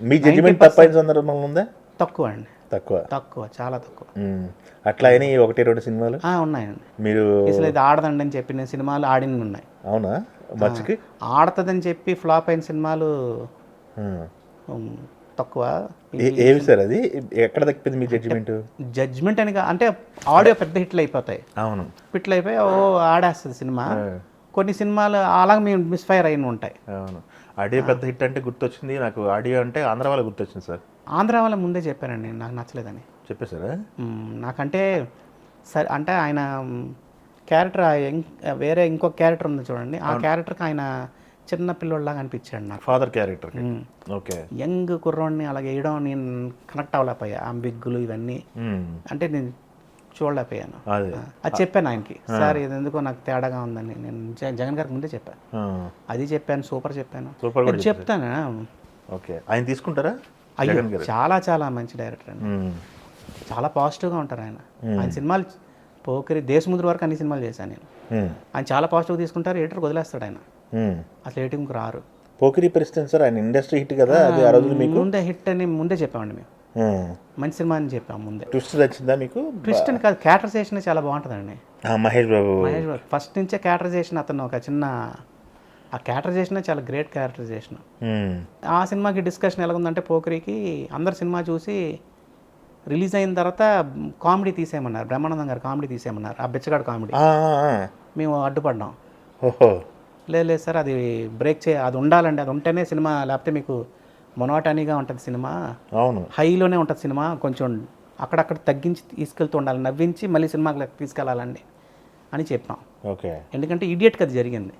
మీ judgement తప్పైన సందర్భం ఉందా? తక్కువ అండి, తక్కువ తక్కువ, చాలా తక్కువ. అట్లా అయినా 1-2 సినిమాలు ఉన్నాయండి. మీరు అసలు ఇది ఆడదండి అని చెప్పిన సినిమాలు ఆడినవి ఉన్నాయి. అవునా? మర్చికి ఆడుతుందని చెప్పి ఫ్లాప్ అయిన సినిమాలు తక్కువ. ఏవి సార్? అది ఎక్కడ తప్పింది మీ జడ్జిమెంట్? జడ్జిమెంట్ అని అంటే ఆడియో పెద్ద హిట్లు అయిపోతాయి. అవును, హిట్లు అయిపోయి ఆడేస్తుంది సినిమా. కొన్ని సినిమాలు అలాగే మేము మిస్ఫైర్ అయిన ఉంటాయి. అవును. ఆడియో పెద్ద హిట్ అంటే గుర్తొచ్చింది నాకు. ఆడియో అంటే ఆంధ్ర వాళ్ళ గుర్తొచ్చింది సార్. ఆంధ్ర వాళ్ళ ముందే చెప్పానండి, నాకు నచ్చలేదని చెప్పేశారా? నాకంటే సరే అంటే ఆయన క్యారెక్టర్ వేరే ఇంకొక క్యారెక్టర్ ఉంది చూడండి, ఆ క్యారెక్టర్కి ఆయన చిన్న పిల్లోళ్ళలాగా అనిపించాడు నాకు. Father character. ఓకే. యంగ్ కుర్రోడిని అలాగే వేయడం నేను కనెక్ట్ అవ్వలేకపోయా. ఆ బిగ్గులు ఇవన్నీ అంటే నేను చూడలేకపోయాను. అది చెప్పాను ఆయనకి, సార్ ఇది ఎందుకో నాకు తేడాగా ఉందని. నేను జగన్ గారికి ముందే చెప్పాను, అది చెప్పాను, సూపర్ చెప్పాను, చెప్తాను. ఓకే. ఆయన తీసుకుంటారా? అయ్యో చాలా చాలా మంచి డైరెక్టర్ అండి, చాలా పాజిటివ్గా ఉంటారు ఆయన. ఆయన సినిమాలు పోకిరి దేశముద్ర వరకు అన్ని సినిమాలు చేశాను నేను. ఆయన చాలా పాజిటివ్గా తీసుకుంటారు, ఎడిటర్ వదిలేస్తాడు ఆయన, అసలు ఎడిటింగ్కి రారు. పోకిరి పరిస్థితి సార్, ఆయన ఇండస్ట్రీ హిట్ కదా అది. ఆ రోజు మీకు ముందే హిట్ అని ముందే చెప్పామండి మేము, మంచి సినిమా అని చెప్పాము ముందే. ట్విస్ట్ నచ్చిందా మీకు? ట్విస్ట్ అని కాదు, క్యారెక్టరైజేషన్ చాలా బాగుంటుందండి. మహేష్ బాబు ఫస్ట్ నుంచే క్యారెక్టరైజేషన్, అతను ఒక చిన్న ఆ క్యారెక్టరైజేషన్ చాలా గ్రేట్ క్యారెక్టరైజేషన్. ఆ సినిమాకి డిస్కషన్ ఎలా ఉందంటే, పోకిరికి అందరు సినిమా చూసి రిలీజ్ అయిన తర్వాత కామెడీ తీసేయమన్నారు, బ్రహ్మానందం గారు కామెడీ తీసేయమన్నారు, ఆ బిచ్చగాడు కామెడీ. మేము అడ్డుపడ్డాం. లేదు సార్, అది బ్రేక్ అది ఉండాలండి, అది ఉంటేనే సినిమా, లేకపోతే మీకు మొనోటనీగా ఉంటుంది సినిమా, అవును హైలోనే ఉంటుంది సినిమా, కొంచెం అక్కడక్కడ తగ్గించి తీసుకెళ్తూ ఉండాలి, నవ్వించి మళ్ళీ సినిమాకి తీసుకెళ్ళాలండి అని చెప్పాం. ఓకే. ఎందుకంటే ఇడియట్కి అది జరిగింది.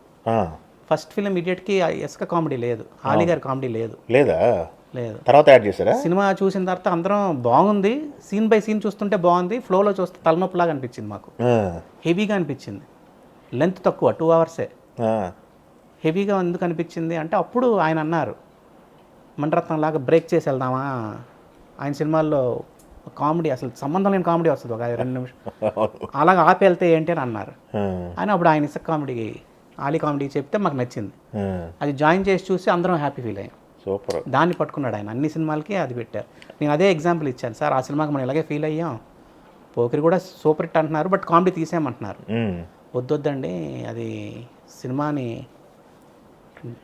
ఫస్ట్ ఫిలిం ఇడియట్కి ఇసుక కామెడీ లేదు, ఆలీ గారి కామెడీ లేదు. లేదా? లేదు. తర్వాత యాడ్ చేశారా? సినిమా చూసిన తర్వాత అందరం బాగుంది, సీన్ బై సీన్ చూస్తుంటే బాగుంది, ఫ్లోలో చూస్తే తలనొప్పిలాగా అనిపించింది మాకు, హెవీగా అనిపించింది. లెంత్ తక్కువ, 2 hours హెవీగా ఎందుకు అనిపించింది అంటే, అప్పుడు ఆయన అన్నారు, మణిరత్నం లాగా బ్రేక్ చేసి వెళ్దామా, ఆయన సినిమాల్లో కామెడీ అసలు సంబంధం లేని కామెడీ వస్తుంది ఒక 2 నిమిషాలు, అలాగ ఆపి వెళ్తే ఏంటి అని అన్నారు. అని అప్పుడు ఆయన ఇసుక కామెడీ, ఆలీ కామెడీ చెప్తే మాకు నచ్చింది, అది జాయిన్ చేసి చూసి అందరం హ్యాపీ ఫీల్ అయ్యాం. సూపర్. దాన్ని పట్టుకున్నాడు ఆయన, అన్ని సినిమాలకి అది పెట్టారు. నేను అదే ఎగ్జాంపుల్ ఇచ్చాను, సార్ ఆ సినిమాకి మనం ఇలాగే ఫీల్ అయ్యాం, పోకిరి కూడా సూపర్ హిట్ అంటున్నారు, బట్ కామెడీ తీసేయమంటున్నారు. వద్దొద్దండి, అది సినిమాని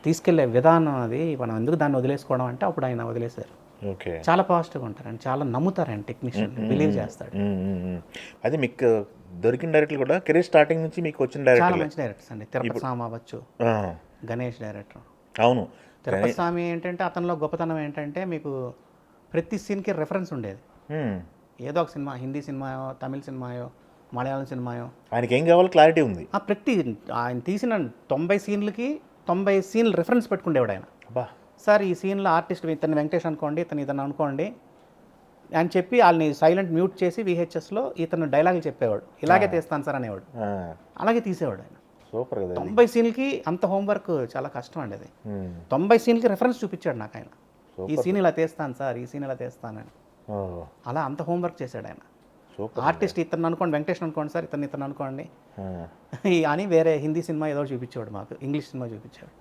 తీసుకెళ్లే విధానం, అది మనం ఎందుకు దాన్ని వదిలేసుకోవడం అంటే, అప్పుడు ఆయన వదిలేశారు. ఓకే. చాలా పాజిటివ్గా ఉంటారు అండి, చాలా నమ్ముతారు ఆయన, టెక్నీషియన్ బిలీవ్ చేస్తాడు. అది మీకు దొరికిన డైరెక్టర్ కూడా కెరీర్ స్టార్టింగ్ నుంచి మీకు వచ్చిన డైరెక్టర్ చాలా మంచి డైరెక్టర్స్ అండి. తిరుపతి స్వామి అవ్వచ్చు, గణేష్ డైరెక్టర్. అవును. తిరుపతి స్వామి ఏంటంటే, అతనిలో గొప్పతనం ఏంటంటే, మీకు ప్రతి సీన్కి రెఫరెన్స్ ఉండేది. ఏదో ఒక సినిమా, హిందీ సినిమాయో, తమిళ సినిమాయో, మలయాళం సినిమాయో, ఆయనకి ఏం కావాలో క్లారిటీ ఉంది. ప్రతి ఆయన తీసిన 90 సీన్లకి 90 సీన్లు రెఫరెన్స్ పెట్టుకుండేవాడు ఆయన. సార్ ఈ సీన్లో ఆర్టిస్ట్ ఇతను వెంకటేష్ అనుకోండి, ఇతను అనుకోండి అని చెప్పి వాళ్ళని సైలెంట్ మ్యూట్ చేసి VHSలో ఇతను డైలాగులు చెప్పేవాడు, ఇలాగే తీస్తాను సార్ అనేవాడు, అలాగే తీసేవాడు ఆయన. సూపర్ కదా. 90 సీన్లకి అంత హోంవర్క్ చాలా కష్టం అండి అది. 90 సీన్లకి రెఫరెన్స్ చూపించాడు నాకు ఆయన, ఈ సీన్ ఇలా తీస్తాను సార్, ఈ సీన్ ఇలా తీస్తానని, అలా అంత హోంవర్క్ చేశాడు ఆయన. ఆర్టిస్ట్ ఇతను అనుకోండి, వెంకటేష్ అనుకోండి సార్, ఇతను అనుకోండి అని వేరే హిందీ సినిమా ఏదో చూపించేవాడు, మాకు ఇంగ్లీష్ సినిమా చూపించాడు,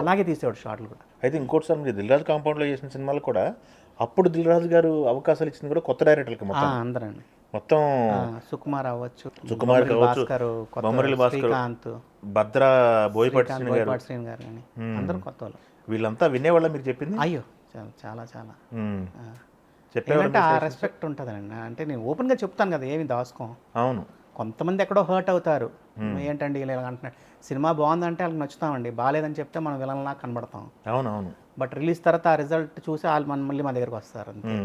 అలాగే తీసేవాడు షార్ట్లు కూడా. అయితే ఇంకోటి సార్, మీరు దిల్రాజు కాంపౌండ్లో చేసిన సినిమాలు కూడా, అప్పుడు దిల్రాజు గారు అవకాశాలు ఇచ్చింది కూడా కొత్త డైరెక్టర్లకి అందరండి, మొత్తం సుకుమార్ అవ్వచ్చు, బొమ్మరిల్లి భాస్కర్, శ్రీకాంత్, భద్ర, బోయపాటి శ్రీని గారు కానీ అందరూ కొత్త వాళ్ళు. వీళ్ళంతా వినేవాళ్ళ మీరు చెప్పింది? అయ్యో చాలా చాలా చెప్పేవాళ్ళంటే ఆ రెస్పెక్ట్ ఉంటుందండి. అంటే నేను ఓపెన్గా చెప్తాను కదా, ఏమి దాసుకోం. అవును. కొంతమంది ఎక్కడో హర్ట్ అవుతారు, ఏంటండి ఇలా అంటున్నాడు, సినిమా బాగుందంటే వాళ్ళకి నచ్చుతామండి, బాగాలేదని చెప్తే మనం విలన్లా కనబడతాం. అవునవును. బట్ రిలీజ్ తర్వాత ఆ రిజల్ట్ చూసి వాళ్ళు మళ్ళీ మా దగ్గరకు వస్తారు అంతే.